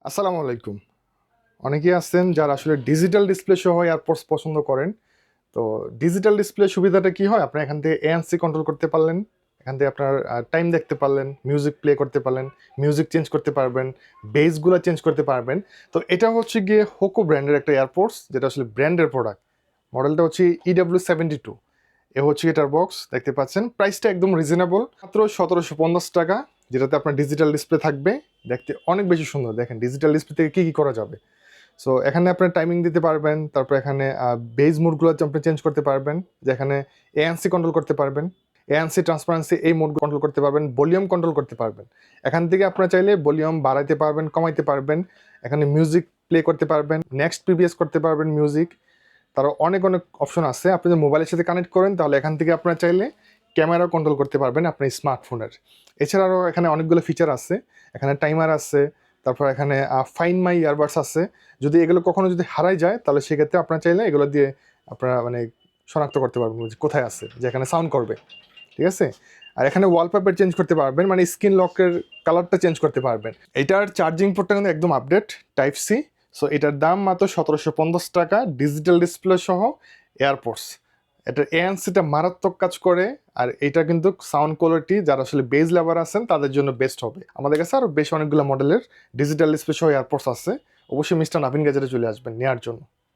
আসসালামু আলাইকুম। অনেকেই আছেন যারা আসলে ডিজিটাল ডিসপ্লে সহ এয়ারপডস পছন্দ করেন। তো ডিজিটাল ডিসপ্লে সুবিধাটা কি হয়? আপনার এখান থেকে ANC কন্ট্রোল করতে পারলেন। এখান থেকে আপনার টাইম দেখতে পারলেন, মিউজিক প্লে করতে পারলেন, মিউজিক চেঞ্জ করতে পারবেন, বেসগুলা চেঞ্জ করতে পারবেন। তো এটা হচ্ছে গিয়ে হোকো ব্র্যান্ডের একটা এয়ারপডস যেটা আসলে ব্র্যান্ডের প্রোডাক্ট। মডেলটা হচ্ছে EW72। এ হচ্ছে এটার বক্স দেখতে পাচ্ছেন। প্রাইসটা একদম রিজনেবল, মাত্র ৳১৭৫০, যেটাতে আপনার ডিজিটাল ডিসপ্লে থাকবে। দেখতে অনেক বেশি সুন্দর। দেখেন ডিজিটাল ডিসপ্লে থেকে কী করা যাবে। সো এখানে আপনার টাইমিং দিতে পারবেন, তারপর এখানে বেজ মোডগুলো আপনি চেঞ্জ করতে পারবেন, যেখানে ANC কন্ট্রোল করতে পারবেন, ANC ট্রান্সপারেন্সি এই মোড কন্ট্রোল করতে পারবেন, ভলিউম কন্ট্রোল করতে পারবেন। এখান থেকে আপনারা চাইলে ভলিউম বাড়াইতে পারবেন, কমাইতে পারবেন। এখানে মিউজিক প্লে করতে পারবেন, নেক্সট প্রিভিয়াস করতে পারবেন মিউজিক। তারও অনেক অপশন আছে। আপনি যদি মোবাইলের সাথে কানেক্ট করেন তাহলে এখান থেকে আপনারা চাইলে ক্যামেরাও কন্ট্রোল করতে পারবেন আপনার স্মার্টফোনের। এছাড়াও এখানে অনেকগুলো ফিচার আছে। এখানে টাইমার আছে, তারপর এখানে ফাইন্ড মাই ইয়ারবাডস আছে। যদি এগুলো কখনো যদি হারাই যায় তাহলে সেক্ষেত্রে আপনারা চাইলে এগুলো দিয়ে আপনারা মানে শনাক্ত করতে পারবেন যে কোথায় আছে, যে এখানে সাউন্ড করবে। ঠিক আছে? আর এখানে ওয়ালপেপার চেঞ্জ করতে পারবেন, মানে স্ক্রিন লকের কালারটা চেঞ্জ করতে পারবেন। এটার চার্জিং পোর্টটা কিন্তু একদম আপডেট, টাইপ সি। সো এটার দাম মাত্র ৳১৭৫০, ডিজিটাল ডিসপ্লে সহ এয়ারপডস। এটার ANCটা মারাত্মক কাজ করে। আর এটা কিন্তু সাউন্ড কোয়ালিটি যারা আসলে বেজ লাভার আছেন তাদের জন্য বেস্ট হবে। আমাদের কাছে আরও বেশ অনেকগুলো মডেলের ডিজিটাল ডিসপ্লে সহ এয়ারপডস আছে। অবশ্যই মিস্টার নাভিন গ্যাজেটে চলে আসবেন নেওয়ার জন্য।